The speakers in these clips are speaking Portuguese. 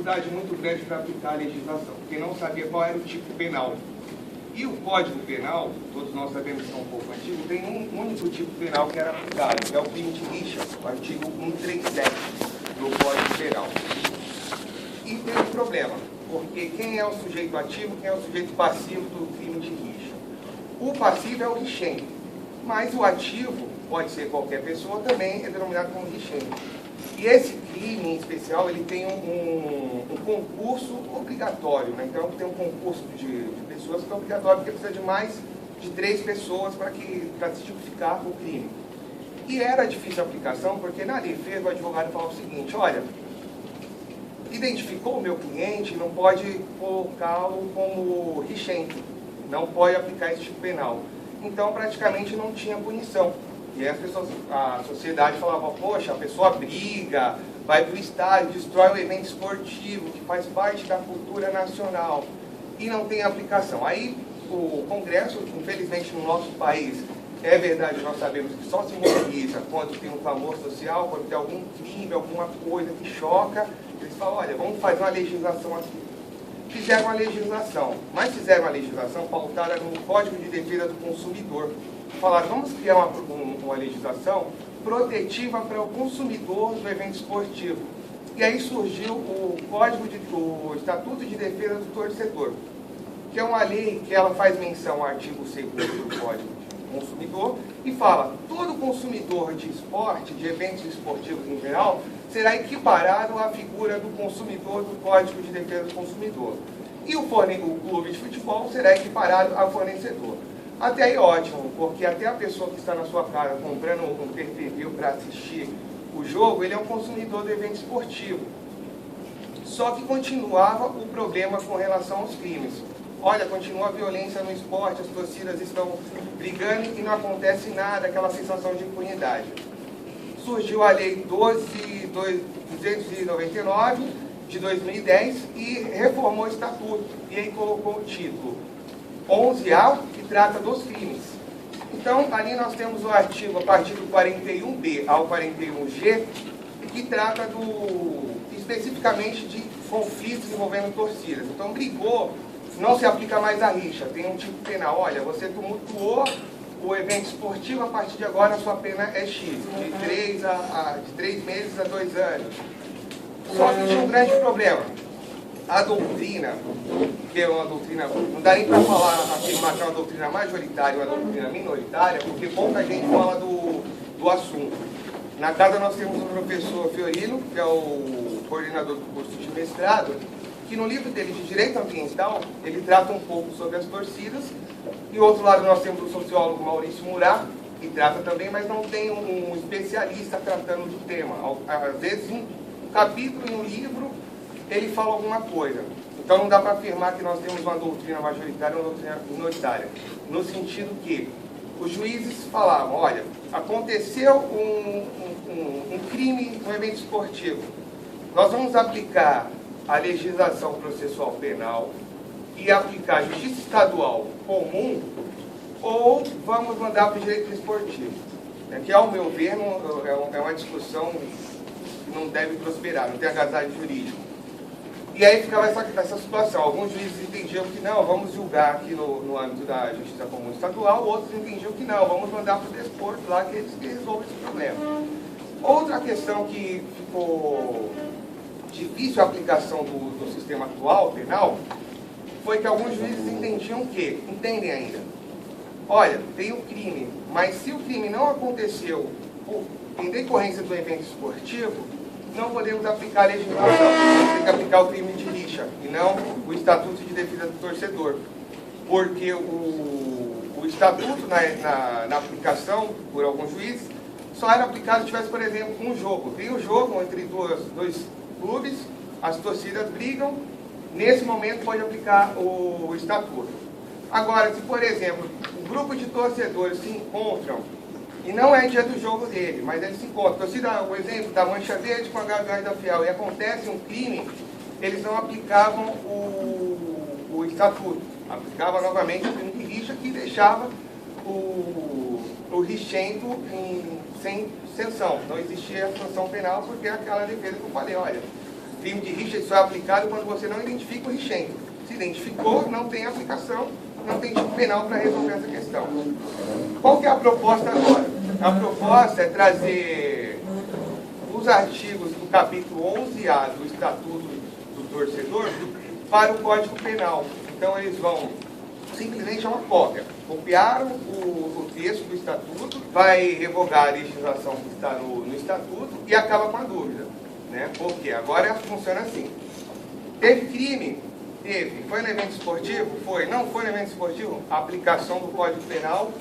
dificuldade muito grande para aplicar a legislação, porque não sabia qual era o tipo penal. E o Código Penal, todos nós sabemos que é um pouco antigo, tem um único tipo penal que era aplicado, que é o crime de rixa, o artigo 137 do Código Penal. E tem um problema, porque quem é o sujeito ativo, quem é o sujeito passivo do crime de rixa? O passivo é o rixente, mas o ativo, pode ser qualquer pessoa, também é denominado como rixente. E esse crime, em especial, ele tem um concurso obrigatório, né? Então tem um concurso de pessoas que é obrigatório, porque precisa de mais de 3 pessoas para se tipificar o crime. E era difícil a aplicação, porque na defesa o advogado falava o seguinte: olha, identificou o meu cliente, não pode colocá-lo como rixente, não pode aplicar esse tipo penal. Então praticamente não tinha punição. E as pessoas, a sociedade falava: poxa, a pessoa briga, vai para o estádio, destrói o evento esportivo, que faz parte da cultura nacional, e não tem aplicação. Aí o Congresso, infelizmente no nosso país, é verdade, nós sabemos que só se mobiliza quando tem um clamor social, quando tem algum crime, alguma coisa que choca, eles falam: olha, vamos fazer uma legislação assim. Fizeram uma legislação, mas fizeram uma legislação pautada no Código de Defesa do Consumidor. Falaram: vamos criar uma legislação protetiva para o consumidor do evento esportivo. E aí surgiu o Estatuto de Defesa do Torcedor, que é uma lei que ela faz menção ao artigo 2º do Código do Consumidor e fala: todo consumidor de esporte, de eventos esportivos em geral, será equiparado à figura do consumidor do Código de Defesa do Consumidor. E o clube de futebol será equiparado ao fornecedor. Até aí ótimo, porque até a pessoa que está na sua casa comprando um pay-per-view para assistir o jogo, ele é um consumidor do evento esportivo. Só que continuava o problema com relação aos crimes. Olha, continua a violência no esporte, as torcidas estão brigando e não acontece nada, aquela sensação de impunidade. Surgiu a Lei 12.299 de 2010 e reformou o Estatuto. E aí colocou o título 11A, que trata dos crimes. Então, ali nós temos o artigo a partir do 41B ao 41G, que trata especificamente de conflitos envolvendo torcidas. Então, brigou, não se aplica mais a rixa, tem um tipo penal. Olha, você tumultuou o evento esportivo, a partir de agora a sua pena é X, de 3 meses a 2 anos. Só que tinha um grande problema. A doutrina, que é uma doutrina, não dá nem para afirmar que é uma doutrina majoritária ou uma doutrina minoritária, porque pouca gente fala do assunto. Na casa nós temos o professor Fiorino, que é o coordenador do curso de mestrado, que no livro dele de Direito Ambiental, ele trata um pouco sobre as torcidas. E do outro lado nós temos o sociólogo Maurício Murat, que trata também, mas não tem um especialista tratando do tema. Às vezes, um capítulo em um livro, ele fala alguma coisa. Então não dá para afirmar que nós temos uma doutrina majoritária ou uma doutrina minoritária. No sentido que os juízes falavam: olha, aconteceu um crime no evento esportivo. Nós vamos aplicar a legislação processual penal e aplicar a justiça estadual comum, ou vamos mandar para o direito esportivo. Que, ao meu ver, é uma discussão que não deve prosperar, não tem agasalho jurídico. E aí ficava essa situação. Alguns juízes entendiam que não, vamos julgar aqui no âmbito da Justiça Comum Estadual, outros entendiam que não, vamos mandar para o desporto lá, que eles que resolvem esse problema. Outra questão que ficou difícil a aplicação do sistema atual penal foi que alguns juízes entendem ainda: olha, tem o crime, mas se o crime não aconteceu em decorrência do evento esportivo, não podemos aplicar a legislação, temos que aplicar o crime de rixa, e não o Estatuto de Defesa do Torcedor. Porque o Estatuto, na aplicação por alguns juízes, só era aplicado se tivesse, por exemplo, um jogo. Tem um jogo entre dois clubes, as torcidas brigam, nesse momento pode aplicar o Estatuto. Agora, se, por exemplo, um grupo de torcedores se encontram, e não é dia do jogo dele, mas eles se encontram. Torcida, o exemplo da Mancha Verde com a Gávea da Fiel, e acontece um crime, eles não aplicavam o Estatuto. Aplicavam novamente o crime de rixa, que deixava o rixento sem sanção. Não existia sanção penal, porque é aquela defesa que eu falei: olha, crime de rixa só é aplicado quando você não identifica o richento. Se identificou, não tem aplicação, não tem tipo penal para resolver essa questão. Qual que é a proposta agora? A proposta é trazer os artigos do capítulo 11A do Estatuto do Torcedor para o Código Penal. Então eles vão simplesmente uma cópia. Copiaram o texto do Estatuto, vai revogar a legislação que está no Estatuto e acaba com a dúvida. Né? Porque agora funciona assim. Teve crime? Teve. Foi no evento esportivo? Foi. Não foi no evento esportivo? A aplicação do Código Penal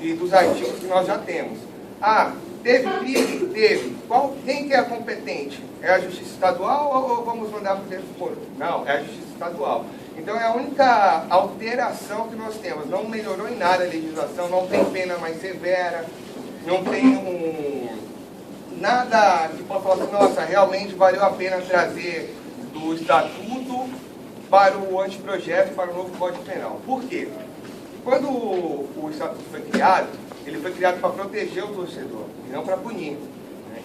e dos artigos que nós já temos. Ah, teve crime? Teve. Quem que é competente? É a Justiça Estadual ou vamos mandar para o Terceiro Foro? Não, é a Justiça Estadual. Então é a única alteração que nós temos. Não melhorou em nada a legislação, não tem pena mais severa, não tem nada que possa falar assim, nossa, realmente valeu a pena trazer do Estatuto para o anteprojeto, para o novo Código Penal. Por quê? Quando o Estatuto foi criado, ele foi criado para proteger o torcedor, e não para punir. Né?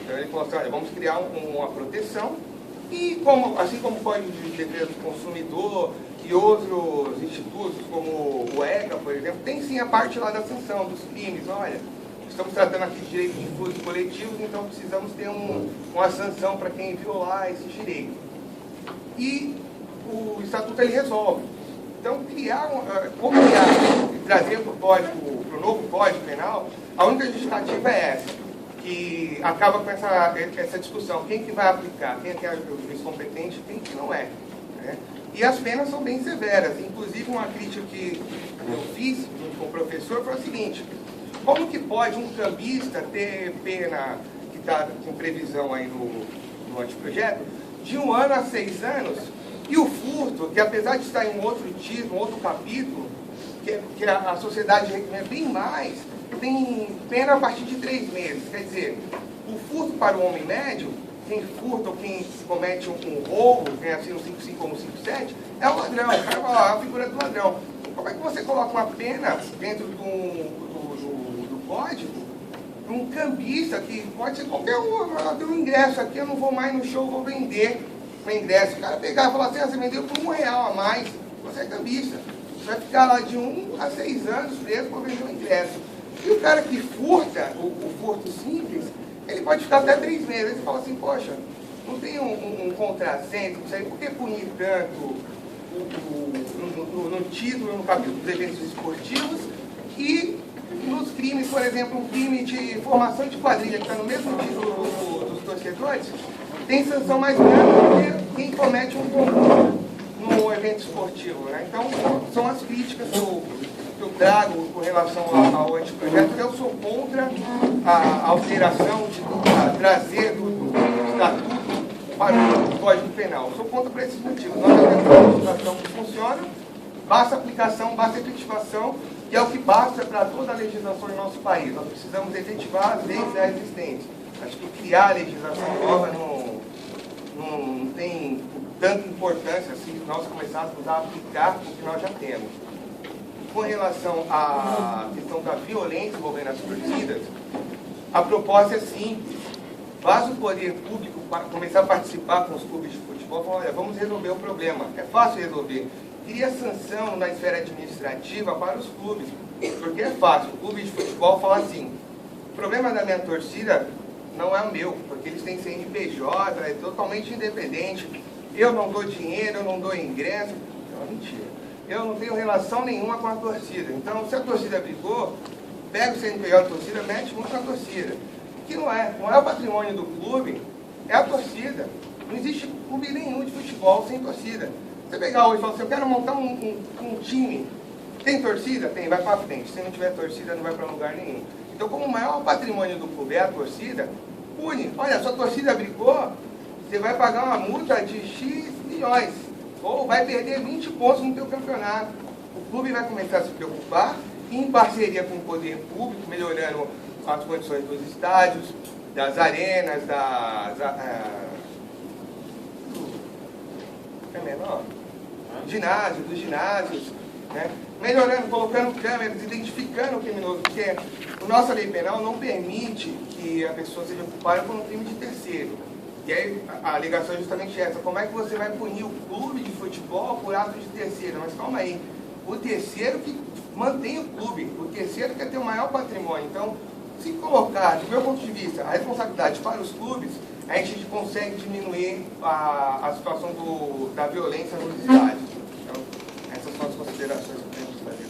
Então ele falou assim, olha, vamos criar uma proteção, e assim como o Código de Defesa do Consumidor e outros institutos, como o ECA, por exemplo, tem sim a parte lá da sanção, dos crimes. Olha, estamos tratando aqui de direitos de fluxos coletivos, então precisamos ter uma sanção para quem violar esse direito. E o Estatuto ele resolve. Então, copiar e trazer para o novo Código Penal, a única justificativa é essa, que acaba com essa discussão. Quem que vai aplicar? Quem é que é o juiz competente? Quem que não é? Né? E as penas são bem severas. Inclusive, uma crítica que eu fiz junto com o professor foi o seguinte: como que pode um cambista ter pena, que está com previsão aí no anteprojeto, de 1 ano a 6 anos, e o furto, que apesar de estar em um outro título, um outro capítulo, que a sociedade reclama bem mais, tem pena a partir de 3 meses. Quer dizer, o furto para o homem médio, quem furta ou quem comete um roubo, ganha assim no 5.5 ou no 5.7, é o ladrão, é a figura do ladrão. Como é que você coloca uma pena dentro do código, um cambista, que pode ser qualquer um, eu tenho um ingresso aqui, eu não vou mais no show, vou vender um ingresso. O cara pegar e falar assim, você vendeu por R$1 a mais, você é cambista. Você vai ficar lá de 1 a 6 anos preso para vender um ingresso. E o cara que furta, o furto simples, ele pode ficar até 3 meses. Aí você fala assim, poxa, não tem um contrassenso, não sei, por que punir tanto no título, no capítulo dos eventos esportivos e nos crimes, por exemplo, um crime de formação de quadrilha, que está no mesmo título dos torcedores, tem sanção mais grande do que quem comete um roubo no evento esportivo. Né? Então, são as críticas que eu trago com relação ao anteprojeto, que eu sou contra a alteração de trazer do Estatuto para o Código Penal. Eu sou contra por esses motivos. Nós já temos uma legislação que funciona, basta aplicação, basta efetivação, que é o que basta para toda a legislação em nosso país. Nós precisamos efetivar as leis já existentes. Acho que criar legislação nova não tem tanta importância assim se nós começássemos a aplicar o que nós já temos. Com relação à questão da violência envolvendo as torcidas, a proposta é simples. Basta o poder público começar a participar com os clubes de futebol e falar, olha, vamos resolver o problema. É fácil resolver. Cria sanção na esfera administrativa para os clubes, porque é fácil. O clube de futebol fala assim, o problema da minha torcida não é o meu, porque eles têm CNPJ, é totalmente independente. Eu não dou dinheiro, eu não dou ingresso. É uma mentira. Eu não tenho relação nenhuma com a torcida. Então, se a torcida brigou, pega o CNPJ da torcida, mete muito na torcida. Que não é. O maior patrimônio do clube é a torcida. Não existe clube nenhum de futebol sem torcida. Você pegar hoje e falar assim, eu quero montar um time. Tem torcida? Tem, vai para frente. Se não tiver torcida, não vai para lugar nenhum. Então, como o maior patrimônio do clube é a torcida, pune. Olha, sua torcida brigou, você vai pagar uma multa de X milhões. Ou vai perder 20 pontos no teu campeonato. O clube vai começar a se preocupar, em parceria com o poder público, melhorando as condições dos estádios, das arenas, dos ginásios, né? Melhorando, colocando câmeras, identificando o criminoso, porque a nossa lei penal não permite que a pessoa seja culpada por um crime de terceiro. E aí a alegação é justamente essa: como é que você vai punir o clube de futebol por ato de terceiro? Mas calma aí, o terceiro que mantém o clube, o terceiro quer ter o maior patrimônio. Então, se colocar, do meu ponto de vista, a responsabilidade para os clubes, a gente consegue diminuir a situação da violência nos estádios. Então, essas são as considerações que temos que fazer.